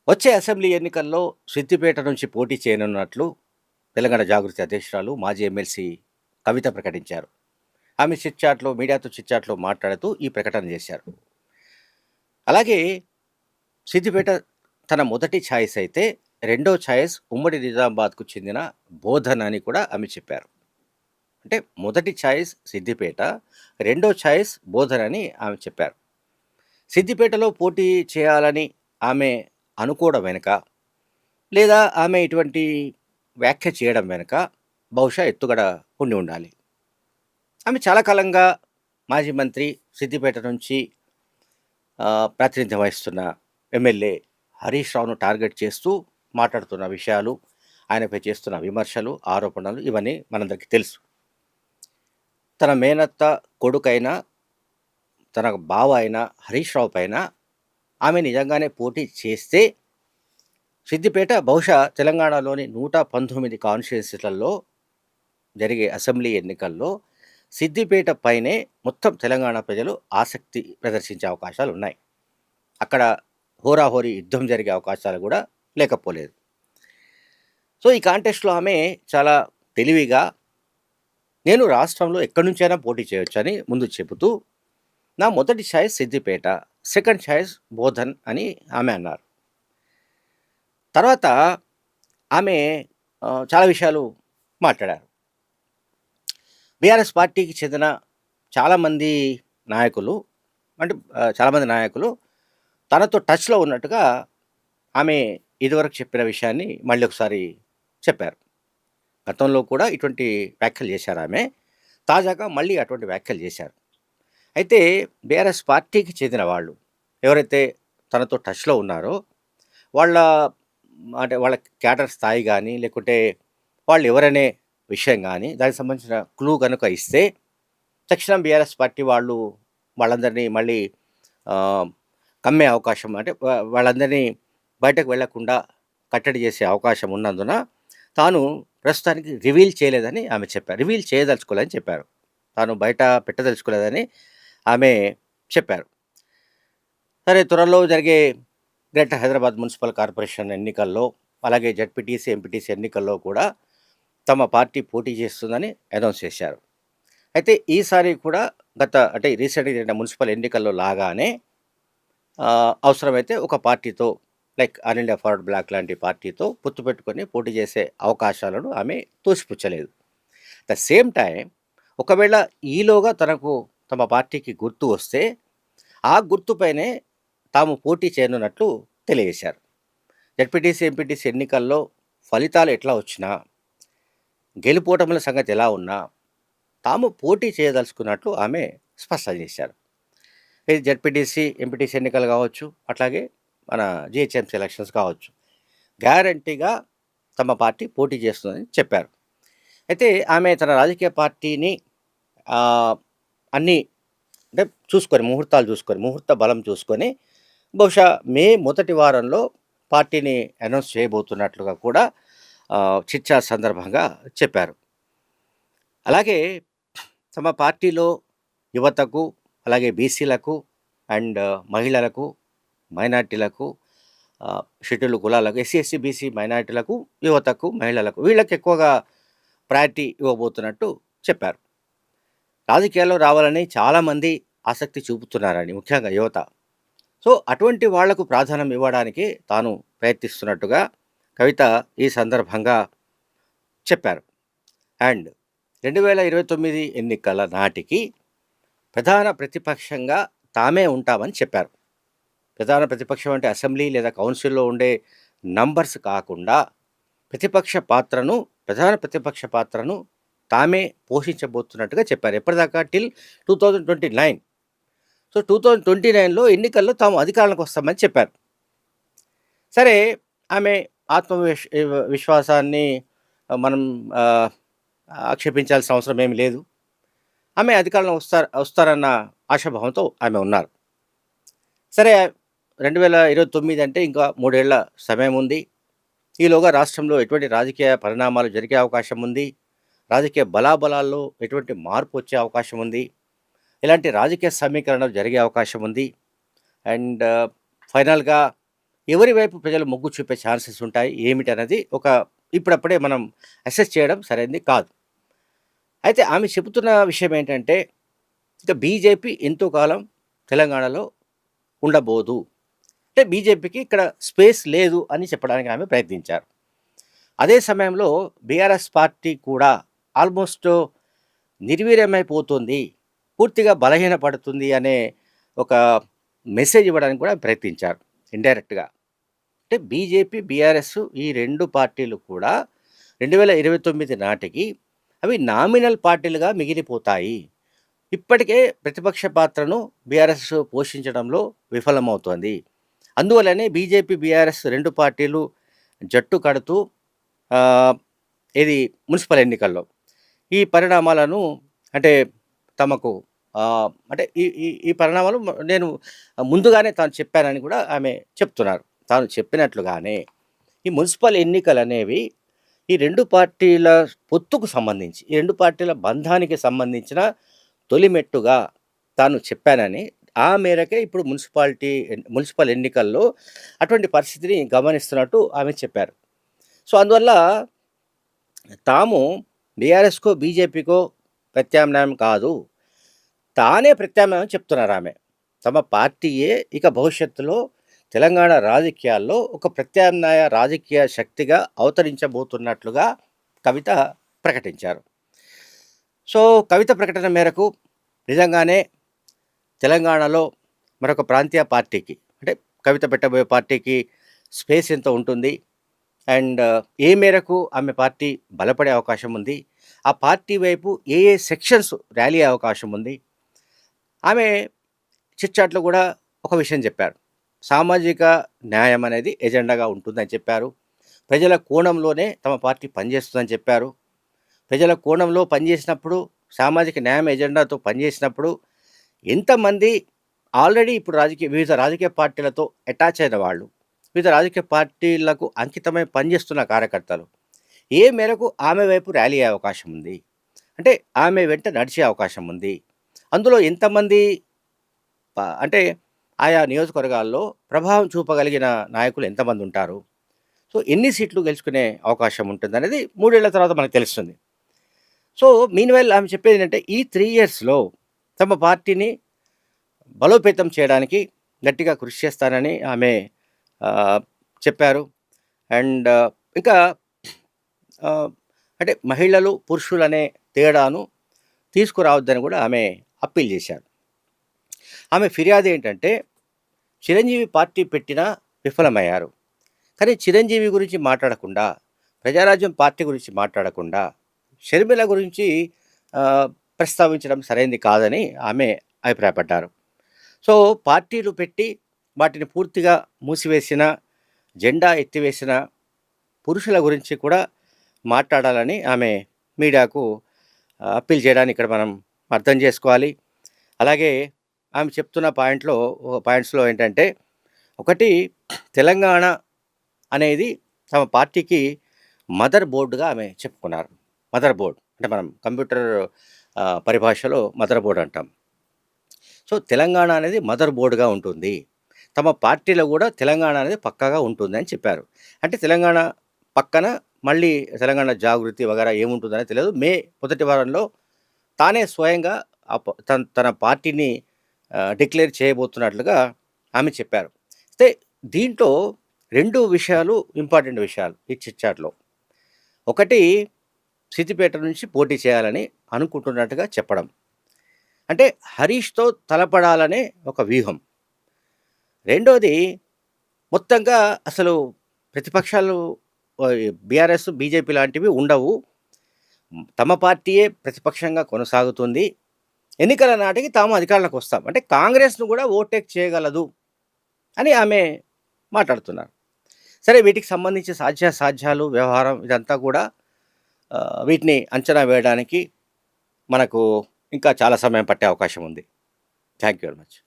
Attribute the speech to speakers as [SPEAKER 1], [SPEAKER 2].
[SPEAKER 1] వచ్చే అసెంబ్లీ ఎన్నికల్లో సిద్దిపేట నుంచి పోటీ చేయనున్నట్లు తెలంగాణ జాగృతి అధ్యక్షురాలు, మాజీ ఎమ్మెల్సీ కవిత ప్రకటించారు. ఆమె మీడియాతో చిట్చాట్లో మాట్లాడుతూ ఈ ప్రకటన చేశారు. అలాగే సిద్దిపేట తన మొదటి ఛాయిస్ అయితే, రెండో ఛాయిస్ ఉమ్మడి నిజామాబాద్‌కు చెందిన బోధన్ అని కూడా ఆమె చెప్పారు. అంటే మొదటి ఛాయిస్ సిద్దిపేట, రెండో ఛాయిస్ బోధన్ అని ఆమె చెప్పారు. సిద్దిపేటలో పోటీ చేయాలని ఆమె అనుకోవడం వెనక, లేదా ఆమె ఇటువంటి వ్యాఖ్య చేయడం వెనక బహుశా ఎత్తుగడ ఉండి ఉండాలి. ఆమె చాలా కాలంగా మాజీ మంత్రి, సిద్దిపేట నుంచి ప్రాతినిధ్యం వహిస్తున్న ఎమ్మెల్యే హరీష్ రావును టార్గెట్ చేస్తూ మాట్లాడుతున్న విషయాలు, ఆయనపై చేస్తున్న విమర్శలు, ఆరోపణలు ఇవన్నీ మనందరికీ తెలుసు. తన మేనత్త కొడుకైన, తన బావ అయిన హరీష్ రావు పైన ఆమె నిజంగానే పోటీ చేస్తే సిద్దిపేట బహుశా తెలంగాణలోని 119 కాన్స్టిట్యుయెన్సీలలో జరిగే అసెంబ్లీ ఎన్నికల్లో సిద్దిపేట పైనే మొత్తం తెలంగాణ ప్రజలు ఆసక్తి ప్రదర్శించే అవకాశాలు ఉన్నాయి. అక్కడ హోరాహోరీ యుద్ధం జరిగే అవకాశాలు కూడా లేకపోలేదు. సో ఈ కాంటెస్ట్లో ఆమె చాలా తెలివిగా, నేను రాష్ట్రంలో ఎక్కడి నుంచైనా పోటీ చేయొచ్చని ముందు చెబుతూ, నా మొదటి choice Siddipet, second choice Bodhan అని ఆమె అన్నారు. తర్వాత ఆమె చాలా విషయాలు మాట్లాడారు. బీఆర్ఎస్ పార్టీకి చెందిన చాలామంది నాయకులు, అంటే చాలామంది నాయకులు తనతో టచ్లో ఉన్నట్టుగా ఆమె ఇదివరకు చెప్పిన విషయాన్ని మళ్ళీ ఒకసారి చెప్పారు. గతంలో కూడా ఇటువంటి వ్యాఖ్యలు చేశారు ఆమె. తాజాగా మళ్ళీ అటువంటి వ్యాఖ్యలు చేశారు. అయితే బీఆర్ఎస్ పార్టీకి చెందిన వాళ్ళు ఎవరైతే తనతో టచ్లో ఉన్నారో, వాళ్ళ వాళ్ళ క్యాడర్ స్థాయి కానీ, లేకుంటే వాళ్ళు ఎవరనే విషయం కానీ, దానికి సంబంధించిన క్లూ కనుక ఇస్తే తక్షణం బీఆర్ఎస్ పార్టీ వాళ్ళందరినీ మళ్ళీ కమ్మే అవకాశం, అంటే వాళ్ళందరినీ బయటకు వెళ్లకుండా కట్టడి చేసే అవకాశం ఉన్నందున తాను ప్రస్తుతానికి రివీల్ చేయలేదని ఆమె చెప్పారు. రివీల్ చేయదలుచుకోలేదని చెప్పారు. తాను బయట పెట్టదలుచుకోలేదని ఆమె చెప్పారు. సరే, త్వరలో జరిగే గ్రేటర్ హైదరాబాద్ మున్సిపల్ కార్పొరేషన్ ఎన్నికల్లో, అలాగే జడ్పీటీసీ, ఎంపీటీసీ ఎన్నికల్లో కూడా తమ పార్టీ పోటీ చేస్తుందని అనౌన్స్ చేశారు. అయితే ఈసారి కూడా అంటే రీసెంట్గా జరిగిన మున్సిపల్ ఎన్నికల్లో లాగానే అవసరమైతే ఒక పార్టీతో, like all India forward bloc లాంటి పార్టీతో పొత్తు పెట్టుకొని పోటీ చేసే అవకాశాలను ఆమె తోసిపుచ్చలేదు. ద సేమ్ టైం, ఒకవేళ ఈలోగా తమ పార్టీకి గుర్తు వస్తే ఆ గుర్తుపైనే తాము పోటీ చేయనున్నట్లు తెలియజేశారు. జడ్పీటీసీ, ఎంపీటీసీ ఎన్నికల్లో ఫలితాలు ఎట్లా వచ్చినా, గెలుపోటముల సంగతి ఎలా ఉన్నా, తాము పోటీ చేయదలుచుకున్నట్లు ఆమె స్పష్టం చేశారు. ఇది జడ్పీటీసీ, ఎంపీటీసీ ఎన్నికలు కావచ్చు, అట్లాగే మన జిహెచ్ఎంసీ ఎలక్షన్స్ కావచ్చు, గ్యారంటీగా తమ పార్టీ పోటీ చేస్తుందని చెప్పారు. అయితే ఆమె తన రాజకీయ పార్టీని అన్నీ అంటే ముహూర్తాలు చూసుకొని, ముహూర్త బలం చూసుకొని బహుశా మే మొదటి వారంలో పార్టీని అనౌన్స్ చేయబోతున్నట్లుగా కూడా చిట్చా సందర్భంగా చెప్పారు. అలాగే తమ పార్టీలో యువతకు, అలాగే బీసీలకు అండ్ మహిళలకు, మైనార్టీలకు, షెడ్యూల్డ్ కులాలకు, ఎస్సీ, ఎస్టీ, బీసీ, మైనార్టీలకు, యువతకు, మహిళలకు, వీళ్ళకి ఎక్కువగా ప్రయారిటీ ఇవ్వబోతున్నట్టు చెప్పారు. రాజకీయాల్లో రావాలని చాలామంది ఆసక్తి చూపుతున్నారని, ముఖ్యంగా యువత. సో అటువంటి వాళ్లకు ప్రాధాన్యం ఇవ్వడానికి తాను ప్రయత్నిస్తున్నట్టుగా కవిత ఈ సందర్భంగా చెప్పారు. అండ్ 2029 ఎన్నికల నాటికి ప్రధాన ప్రతిపక్షంగా తామే ఉంటామని చెప్పారు. ప్రధాన ప్రతిపక్షం అంటే అసెంబ్లీ లేదా కౌన్సిల్లో ఉండే నంబర్స్ కాకుండా ప్రధాన ప్రతిపక్ష పాత్రను తామే పోషించబోతున్నట్టుగా చెప్పారు. ఎప్పటిదాకా? టిల్ 2029. సో 2029లో ఎన్నికల్లో తాము అధికారంలోకి వస్తామని చెప్పారు. సరే, ఆమె విశ్వాసాన్ని మనం ఆక్షేపించాల్సిన అవసరం ఏమి లేదు. ఆమె అధికారంలో వస్తారన్న ఆశాభావంతో ఆమె ఉన్నారు. సరే, 2029 అంటే ఇంకా 3 ఏళ్ల సమయం ఉంది. ఈలోగా రాష్ట్రంలో ఎటువంటి రాజకీయ పరిణామాలు జరిగే అవకాశం ఉంది, రాజకీయ బలాబలాల్లో ఎటువంటి మార్పు వచ్చే అవకాశం ఉంది, ఇలాంటి రాజకీయ సమీకరణలు జరిగే అవకాశం ఉంది. అండ్ ఫైనల్గా ఎవరి వైపు ప్రజలు మొగ్గు చూపే ఛాన్సెస్ ఉంటాయి ఏమిటన్నది ఇప్పుడప్పుడే మనం అసెస్ చేయడం సరైంది కాదు. అయితే ఆమె చెబుతున్న విషయం ఏంటంటే, ఇక బీజేపీ ఎంతో కాలం తెలంగాణలో ఉండబోదు. అంటే బీజేపీకి ఇక్కడ స్పేస్ లేదు అని చెప్పడానికి ఆమె ప్రయత్నించారు. అదే సమయంలో బీఆర్ఎస్ పార్టీ కూడా ఆల్మోస్ట్ నిర్వీర్యమైపోతుంది, పూర్తిగా బలహీనపడుతుంది అనే ఒక మెసేజ్ ఇవ్వడానికి కూడా ప్రయత్నించారు ఇండైరెక్ట్‌గా. అంటే బీజేపీ, బీఆర్ఎస్ ఈ 2 పార్టీలు కూడా 2029 నాటికి అవి నామినల్ పార్టీలుగా మిగిలిపోతాయి. ఇప్పటికే ప్రతిపక్ష పాత్రను బీఆర్ఎస్ పోషించడంలో విఫలమవుతోంది. అందువల్లనే బీజేపీ, బీఆర్ఎస్ 2 పార్టీలు జట్టు కడుతూ ఆహ్, ఇది మున్సిపల్ ఎన్నికల్లో ఈ పరిణామాలను అంటే తమకు అంటే ఈ ఈ ఈ పరిణామాలు నేను ముందుగానే తాను చెప్పానని కూడా ఆమె చెప్తున్నారు. తాను చెప్పినట్లుగానే ఈ మున్సిపల్ ఎన్నికలనేవి ఈ 2 పార్టీల పొత్తుకు సంబంధించి, ఈ 2 పార్టీల బంధానికి సంబంధించిన తొలిమెట్టుగా తాను చెప్పానని, ఆ మేరకే ఇప్పుడు మున్సిపల్ ఎన్నికల్లో అటువంటి పరిస్థితిని గమనిస్తున్నట్టు ఆమె చెప్పారు. సో, అందువల్ల తాము బీఆర్ఎస్‌కో, బీజేపీకో ప్రత్యామ్నాయం కాదు. తానే ప్రత్యామ్నాయం చెప్తున్నారామె. తమ పార్టీయే ఇక భవిష్యత్తులో తెలంగాణ రాజకీయాల్లో ఒక ప్రత్యామ్నాయ రాజకీయ శక్తిగా అవతరించబోతున్నట్లుగా కవిత ప్రకటించారు. సో, కవిత ప్రకటన మేరకు నిజంగానే తెలంగాణలో మరొక ప్రాంతీయ పార్టీకి, అంటే కవిత పెట్టబోయే పార్టీకి స్పేస్ ఎంత ఉంటుంది? అండ్ ఏ మేరకు ఆమె పార్టీ బలపడే అవకాశం ఉంది? ఆ పార్టీ వైపు ఏ ఏ సెక్షన్స్ ర్యాలీ అయ్యే అవకాశం ఉంది? ఆమె చిట్‌చాట్‌లో కూడా ఒక విషయం చెప్పారు. సామాజిక న్యాయం అనేది ఎజెండాగా ఉంటుందని చెప్పారు. ప్రజల కోణంలోనే తమ పార్టీ పనిచేస్తుందని చెప్పారు. ప్రజల కోణంలో పనిచేసినప్పుడు, సామాజిక న్యాయం ఎజెండాతో పనిచేసినప్పుడు ఎంతమంది ఆల్రెడీ ఇప్పుడు వివిధ రాజకీయ పార్టీలతో అటాచ్ అయిన వాళ్ళు, వివిధ రాజకీయ పార్టీలకు అంకితమై పనిచేస్తున్న కార్యకర్తలు ఏ మేరకు ఆమె వైపు ర్యాలీ అయ్యే అవకాశం ఉంది? అంటే ఆమె వెంట నడిచే అవకాశం ఉంది. అందులో ఎంతమంది అంటే ఆయా నియోజకవర్గాల్లో ప్రభావం చూపగలిగిన నాయకులు ఎంతమంది ఉంటారు? సో, ఎన్ని సీట్లు గెలుచుకునే అవకాశం ఉంటుందనేది 3 ఏళ్ల తర్వాత మనకు తెలుస్తుంది. సో, మీన్‌వైల్ ఆమె చెప్పేదేంటంటే ఈ 3 ఇయర్స్‌లో తమ పార్టీని బలోపేతం చేయడానికి గట్టిగా కృషి చేస్తానని ఆమె ఆహ్, చెప్పారు. అండ్ ఇంకా ఆహ్, అంటే మహిళలు, పురుషులనే తేడాను తీసుకురావద్దని కూడా ఆమె అప్పీల్ చేశారు. ఆమె ఫిర్యాదు ఏంటంటే, చిరంజీవి పార్టీ పెట్టినా విఫలమయ్యారు. కానీ చిరంజీవి గురించి మాట్లాడకుండా, ప్రజారాజ్యం పార్టీ గురించి మాట్లాడకుండా, షర్మిల గురించి ప్రస్తావించడం సరైంది కాదని ఆమె అభిప్రాయపడ్డారు. సో, పార్టీలు పెట్టి వాటిని పూర్తిగా మూసివేసిన, జెండా ఎత్తివేసిన పురుషుల గురించి కూడా మాట్లాడాలని ఆమె మీడియాకు అప్పీల్ చేయడాన్ని ఇక్కడ మనం అర్థం చేసుకోవాలి. అలాగే ఆమె చెప్తున్న పాయింట్స్‌లో ఏంటంటే, ఒకటి తెలంగాణ అనేది తమ పార్టీకి మదర్ బోర్డ్‌గా ఆమె చెప్పుకున్నారు. మదర్ బోర్డ్ అంటే మనం కంప్యూటర్ పరిభాషలో మదర్ బోర్డ్ అంటాం. సో, తెలంగాణ అనేది మదర్ బోర్డ్‌గా ఉంటుంది. తమ పార్టీలో కూడా తెలంగాణ అనేది పక్కాగా ఉంటుంది అని చెప్పారు. అంటే తెలంగాణ పక్కన మళ్ళీ తెలంగాణ జాగృతి వగైరా ఏముంటుందనేది తెలియదు. మే మొదటి వారంలో తానే స్వయంగా తన పార్టీని డిక్లేర్ చేయబోతున్నట్లుగా ఆమె చెప్పారు. అయితే దీంట్లో 2 విషయాలు ఇంపార్టెంట్ విషయాలు ఈ చిట్‌చాట్‌లో. ఒకటి, సిద్దిపేట నుంచి పోటీ చేయాలని అనుకుంటున్నట్టుగా చెప్పడం. అంటే హరీష్‌తో తలపడాలనే ఒక వ్యూహం. రెండోది, మొత్తంగా అసలు ప్రతిపక్షాలు బీఆర్ఎస్, బీజేపీ లాంటివి ఉండవు. తమ పార్టీయే ప్రతిపక్షంగా కొనసాగుతుంది. ఎన్నికల నాటికి తాము అధికారంలోకి వస్తాం. అంటే కాంగ్రెస్‌ను కూడా ఓవర్‌టేక్ చేయగలదు అని ఆమె మాట్లాడుతున్నారు. సరే, వీటికి సంబంధించి సాధ్యాసాధ్యాలు, వ్యవహారం ఇదంతా కూడా వీటిని అంచనా వేయడానికి మనకు ఇంకా చాలా సమయం పట్టే అవకాశం ఉంది. Thank you very much.